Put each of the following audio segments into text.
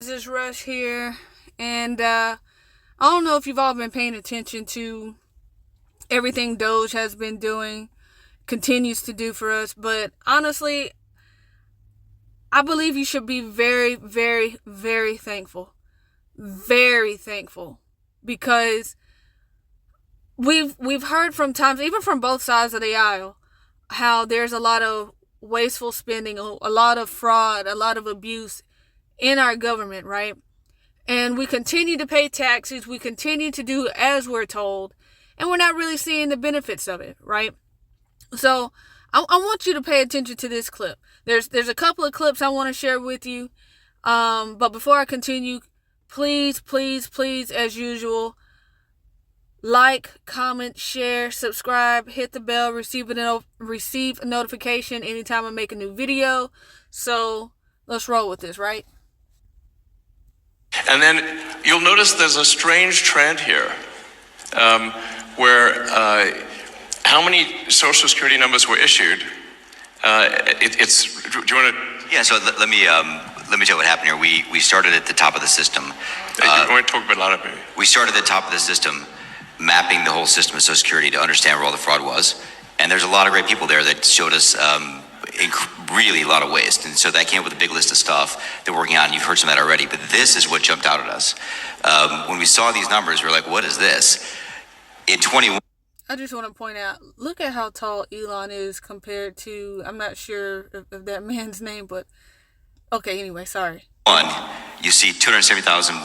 This is Rush here, and I don't know if you've all been paying attention to everything Doge has been doing, continues to do for us, but honestly, I believe you should be very, very, very thankful. Very thankful. Because we've heard from times, even from both sides of the aisle, how there's a lot of wasteful spending, a lot of fraud, a lot of abuse in our government, right? And we continue to pay taxes, we continue to do as we're told, and we're not really seeing the benefits of it, right? So I want you to pay attention to this clip. There's a couple of clips I want to share with you. But before I continue, please, please, please, as usual, like, comment, share, subscribe, hit the bell, receive a notification anytime I make a new video. So let's roll with this, right? And then you'll notice there's a strange trend here, where how many Social Security numbers were issued. Do you want to? Yeah. So let me tell you what happened here. We started at the top of the system. You want to talk about a lot of it? We started at the top of the system, mapping the whole system of Social Security to understand where all the fraud was. And there's a lot of great people there that showed us really a lot of waste. And so that came up with a big list of stuff that we're working on. You've heard some of that already, but this is what jumped out at us. When we saw these numbers, we were like, what is this? In 21. I just want to point out, look at how tall Elon is compared to, I'm not sure of that man's name, but okay, anyway, sorry. You see 270,000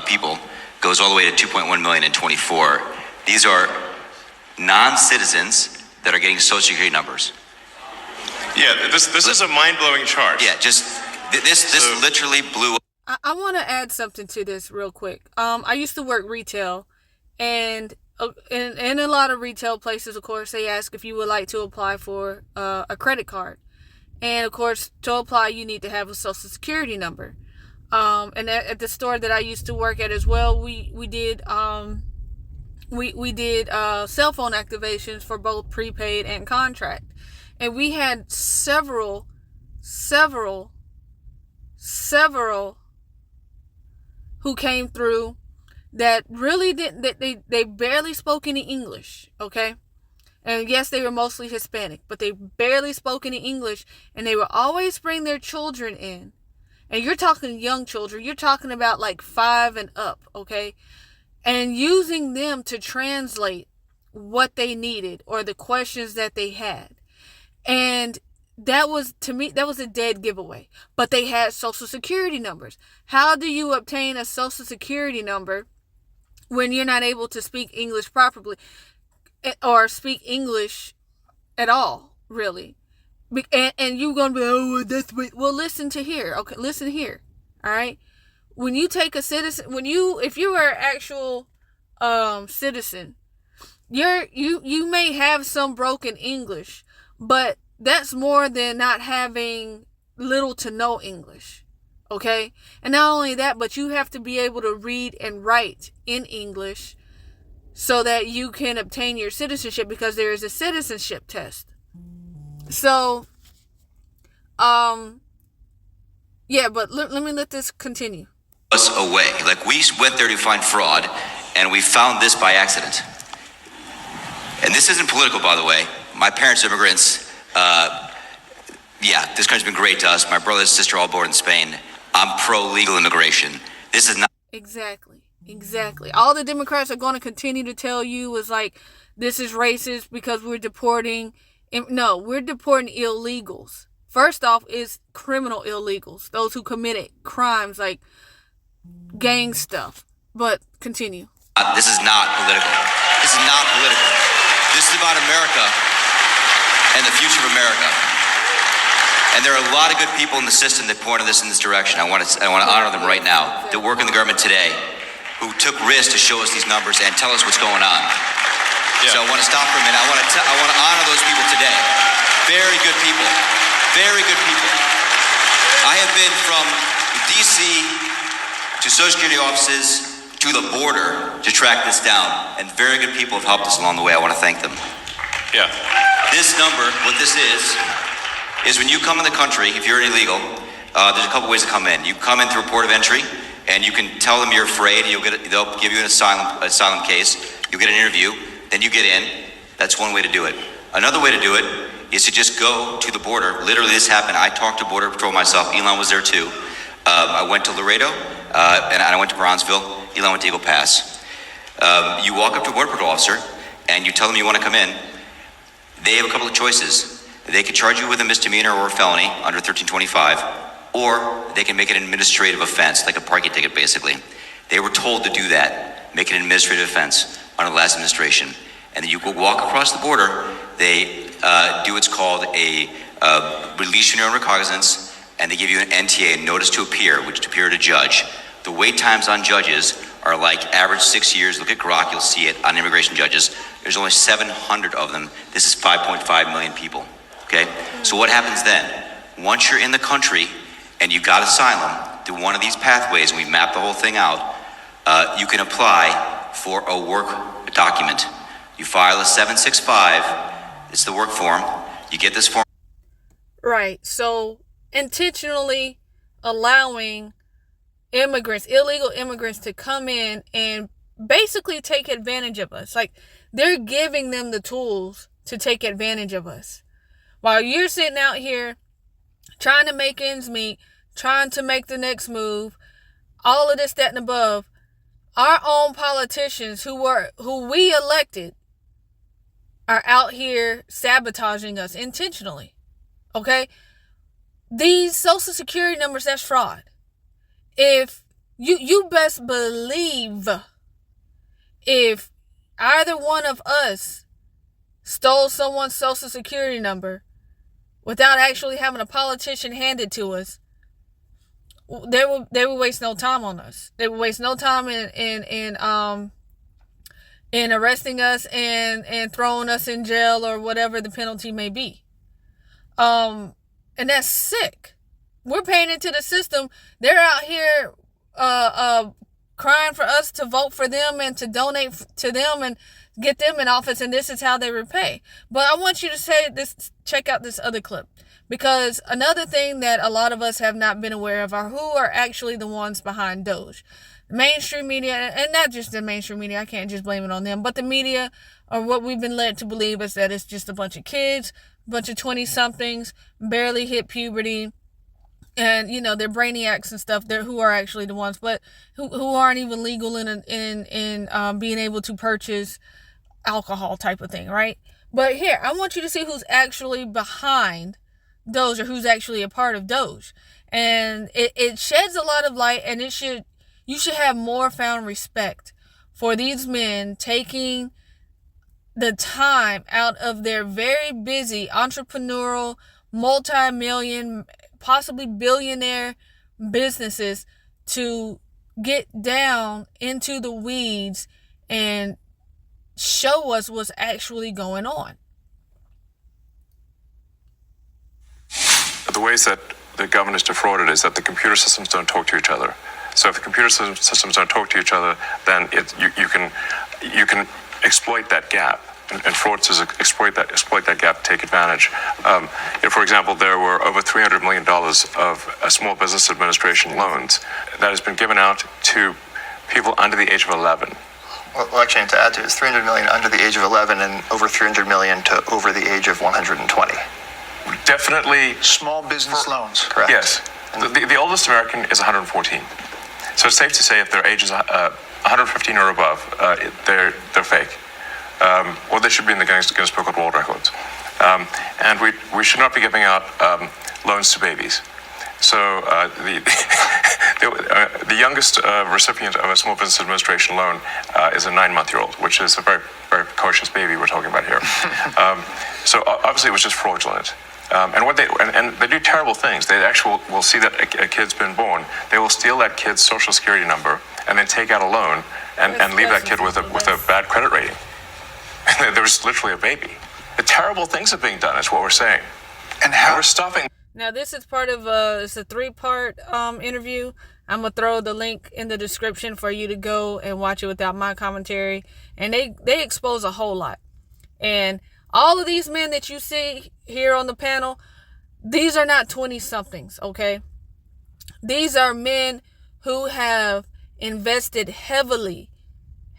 people, goes all the way to 2.1 million in 24. These are non-citizens that are getting Social Security numbers. Yeah, this is a mind-blowing chart. Yeah, this literally blew up. I want to add something to this real quick. I used to work retail, and in a lot of retail places, of course, they ask if you would like to apply for a credit card. And of course, to apply, you need to have a Social Security number. And at the store that I used to work at as well, we did cell phone activations for both prepaid and contract. And we had several who came through that really didn't, they barely spoke any English, okay? And yes, they were mostly Hispanic, but they barely spoke any English, and they would always bring their children in. And you're talking young children, you're talking about like 5 and up, okay? And using them to translate what they needed or the questions that they had. And that was, to me, that was a dead giveaway. But they had Social Security numbers. How do you obtain a Social Security number when you're not able to speak English properly or speak English at all, really? And you're going to be, oh, that's what, well, listen to here. Okay, listen here. All right. When you take a citizen, if you are an actual citizen, you may have some broken English, but that's more than not having little to no English. Okay? And not only that, but you have to be able to read and write in English so that you can obtain your citizenship, because there is a citizenship test. So, yeah, but let me let this continue. Us away. Like, we went there to find fraud, and we found this by accident. And this isn't political, by the way. My parents are immigrants. Yeah, this country's been great to us. My brother and sister all born in Spain. I'm pro-legal immigration. This is not... Exactly. All the Democrats are going to continue to tell you is like, this is racist because we're deporting. No, we're deporting illegals. First off is criminal illegals, those who committed crimes like gang stuff. But continue. This is not political. This is not political. This is about America and the future of America. And there are a lot of good people in the system that pointed us in this direction. I want to honor them right now that work in the government today, who took risks to show us these numbers and tell us what's going on. Yeah. So I want to stop for a minute. I want to honor those people today. Very good people. Very good people. I have been from DC to Social Security offices to the border to track this down, and very good people have helped us along the way. I want to thank them. Yeah. This number, what this is when you come in the country, if you're illegal, there's a couple ways to come in. You come in through a port of entry, and you can tell them you're afraid. They'll give you an asylum case. You'll get an interview. Then you get in. That's one way to do it. Another way to do it is to just go to the border. Literally, this happened. I talked to Border Patrol myself. Elon was there too. I went to Laredo, and I went to Bronzeville. Elon went to Eagle Pass. You walk up to a Border Patrol officer, and you tell them you want to come in. They have a couple of choices. They can charge you with a misdemeanor or a felony under 1325, or they can make it an administrative offense, like a parking ticket, basically. They were told to do that, make it an administrative offense under the last administration. And then you go walk across the border. They do what's called a release your own recognizance, and they give you an NTA, a notice to appear, which to appear to judge. The wait times on judges are like average 6 years. Look at Grok, you'll see it on immigration judges. There's only 700 of them. This is 5.5 million people, okay? So what happens then? Once you're in the country and you got asylum through one of these pathways, and we map the whole thing out, you can apply for a work document. You file a 765, it's the work form. You get this form. Right, so intentionally allowing immigrants, illegal immigrants, to come in and basically take advantage of us. Like, they're giving them the tools to take advantage of us. While you're sitting out here trying to make ends meet, trying to make the next move, all of this, that, and above, our own politicians who we elected are out here sabotaging us intentionally. Okay? These social security numbers, that's fraud. If you best believe, if either one of us stole someone's social security number without actually having a politician hand it to us, they would waste no time on us. They would waste no time in arresting us and throwing us in jail or whatever the penalty may be. And that's sick. We're paying into the system. They're out here crying for us to vote for them and to donate to them and get them in office, and this is how they repay. But I want you to say this, check out this other clip, because another thing that a lot of us have not been aware of are who are actually the ones behind Doge. Mainstream media, and not just the mainstream media, I can't just blame it on them, but the media, or what we've been led to believe, is that it's just a bunch of kids, a bunch of 20-somethings, barely hit puberty, and they're brainiacs and stuff. They're who are actually the ones, but who aren't even legal in being able to purchase alcohol type of thing, right? But here, I want you to see who's actually behind Doge, or who's actually a part of Doge, and it sheds a lot of light, and you should have more found respect for these men taking the time out of their very busy entrepreneurial, multi-million, possibly billionaire businesses to get down into the weeds and show us what's actually going on. The ways that the government is defrauded is that the computer systems don't talk to each other. So if the computer systems don't talk to each other, then you can exploit that gap. And fraudsters exploit that gap to take advantage. For example, there were over $300 million of small business administration loans that has been given out to people under the age of 11. Well, actually, to add to it, it's $300 million under the age of 11 and over $300 million to over the age of 120. Definitely small business loans. Correct. Yes. The oldest American is 114. So it's safe to say if their age is 115 or above, they're fake. Or they should be in the Guinness Book of World Records. And we should not be giving out loans to babies. So the youngest recipient of a small business administration loan is a 9-month-old, which is a very, very precocious baby we're talking about here. So obviously it was just fraudulent. And they do terrible things. They actually will see that a kid's been born. They will steal that kid's social security number and then take out a loan and leave that kid with a bad credit rating. There was literally a baby. The terrible things are being done is what we're saying. And how we're stopping. Now, this is part of it's a 3-part interview. I'm going to throw the link in the description for you to go and watch it without my commentary. And they expose a whole lot. And all of these men that you see here on the panel, these are not 20-somethings, okay? These are men who have invested heavily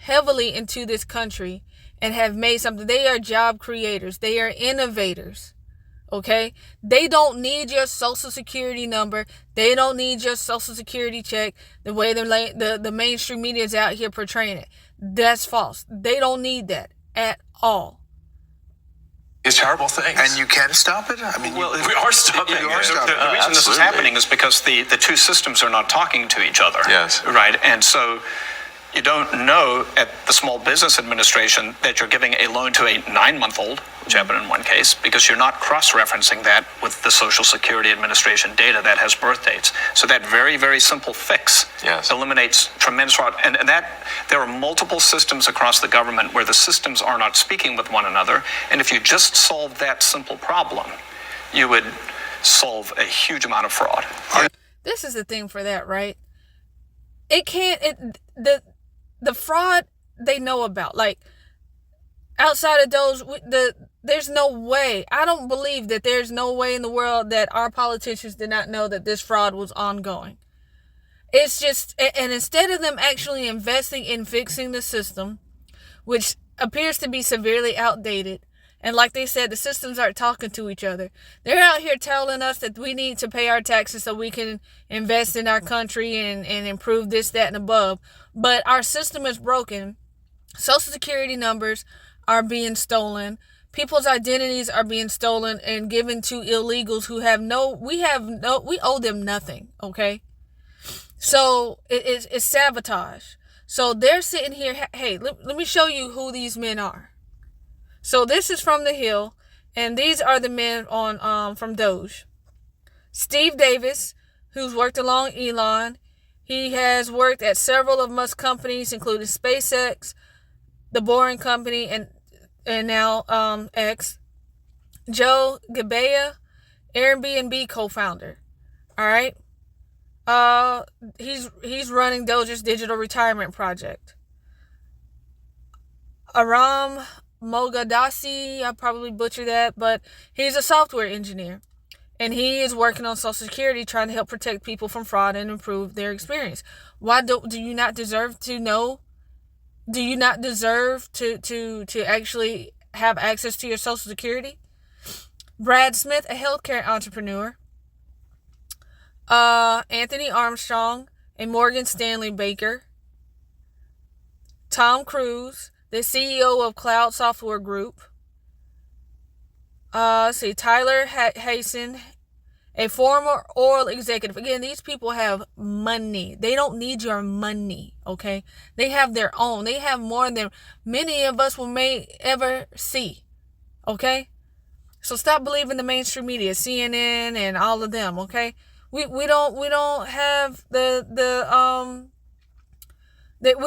into this country and have made something. They are job creators. They are innovators. Okay? They don't need your social security number. They don't need your social security check the way the mainstream media is out here portraying it. That's false. They don't need that at all. These terrible things. And you can stop it? I mean, we are stopping it. You are stopping The it. reason this is Absolutely. happening is because the two systems are not talking to each other. Yes. Right? And so you don't know at the Small Business Administration that you're giving a loan to a 9-month-old, which happened in one case, because you're not cross-referencing that with the Social Security Administration data that has birth dates. So that very, very simple fix eliminates tremendous fraud. And that there are multiple systems across the government where the systems are not speaking with one another. And if you just solve that simple problem, you would solve a huge amount of fraud. This is the thing for that, right? The fraud they know about, like outside of those, there's no way. I don't believe that there's no way in the world that our politicians did not know that this fraud was ongoing. It's just, and instead of them actually investing in fixing the system, which appears to be severely outdated, and like they said, the systems aren't talking to each other. They're out here telling us that we need to pay our taxes so we can invest in our country and improve this, that, and above. But our system is broken. Social security numbers are being stolen. People's identities are being stolen and given to illegals who we owe them nothing, okay? So it's sabotage. So they're sitting here, hey, let me show you who these men are. So this is from The Hill, and these are the men on from Doge. Steve Davis, who's worked along Elon. He has worked at several of Musk companies, including SpaceX, The Boring Company, and now X. Joe Gebbia, Airbnb co-founder. All right. He's running Doge's digital retirement project. Aram Mogadassi, I probably butchered that, but he's a software engineer. And he is working on Social Security, trying to help protect people from fraud and improve their experience. Why do you not deserve to know? Do you not deserve to actually have access to your Social Security? Brad Smith, a healthcare entrepreneur. Anthony Armstrong, a Morgan Stanley baker. Tom Cruise, the CEO of Cloud Software Group. Tyler Hasen, a former oil executive. Again, these people have money. They don't need your money, okay? They have their own. They have more than many of us may ever see, okay? So stop believing the mainstream media, CNN and all of them, okay? We don't have we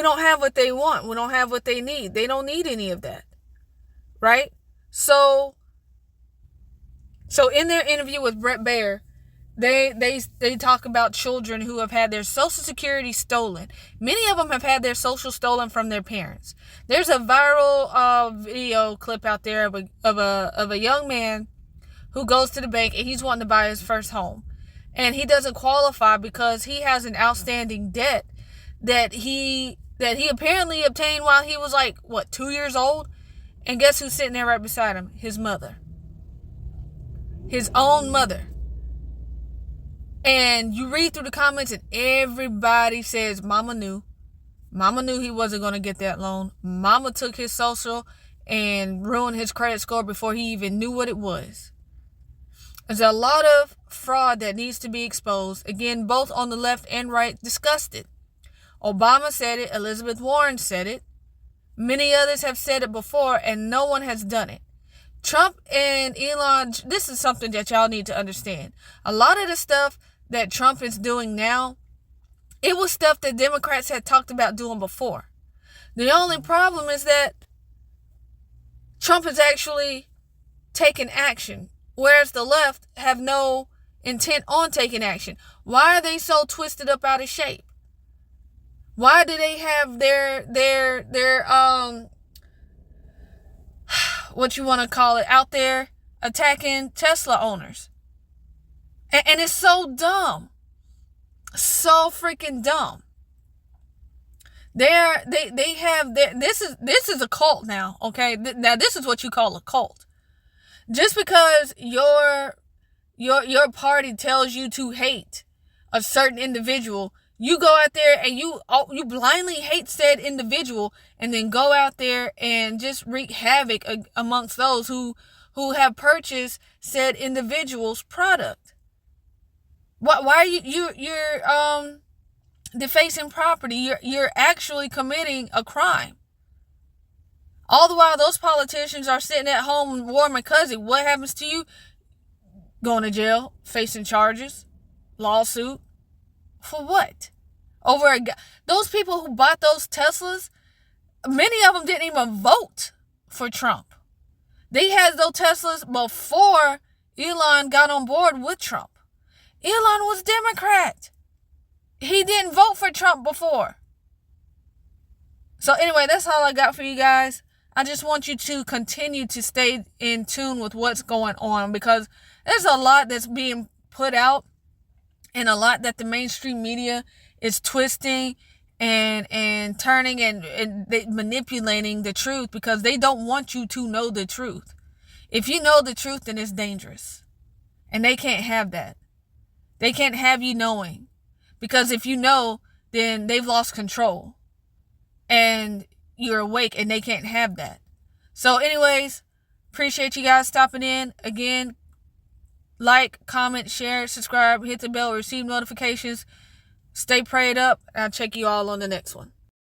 don't have what they want. We don't have what they need. They don't need any of that, right? So in their interview with Brett Baer, they talk about children who have had their Social Security stolen. Many of them have had their social stolen from their parents. There's a viral video clip out there of a young man who goes to the bank and he's wanting to buy his first home, and he doesn't qualify because he has an outstanding debt that he apparently obtained while he was 2 years old. And guess who's sitting there right beside him? His mother. His own mother. And you read through the comments and everybody says Mama knew he wasn't going to get that loan. Mama took his social and ruined his credit score before he even knew what it was. There's a lot of fraud that needs to be exposed. Again, both on the left and right discussed it. Obama said it. Elizabeth Warren said it. Many others have said it before, and no one has done it. Trump and Elon, this is something that y'all need to understand. A lot of the stuff that Trump is doing now, it was stuff that Democrats had talked about doing before. The only problem is that Trump is actually taking action, whereas the left have no intent on taking action. Why are they so twisted up out of shape? Why do they have their what you want to call it, out there attacking Tesla owners? And it's so dumb. So freaking dumb. They have this is a cult now, okay? Now this is what you call a cult. Just because your party tells you to hate a certain individual, you go out there and you blindly hate said individual, and then go out there and just wreak havoc amongst those who have purchased said individual's product. Why are you're defacing property? You're actually committing a crime. All the while those politicians are sitting at home warm and cozy. What happens to you? Going to jail, facing charges, lawsuit. For what? Over those people who bought those Teslas, many of them didn't even vote for Trump. They had those Teslas before Elon got on board with Trump. Elon was Democrat. He didn't vote for Trump before. So anyway, that's all I got for you guys. I just want you to continue to stay in tune with what's going on, because there's a lot that's being put out and a lot that the mainstream media is twisting and turning and manipulating the truth, because they don't want you to know the truth. If you know the truth, then it's dangerous. And they can't have that. They can't have you knowing. Because if you know, then they've lost control. And you're awake, and they can't have that. So anyways, appreciate you guys stopping in. Again, like, comment, share, subscribe, hit the bell, receive notifications. Stay prayed up. I'll check you all on the next one.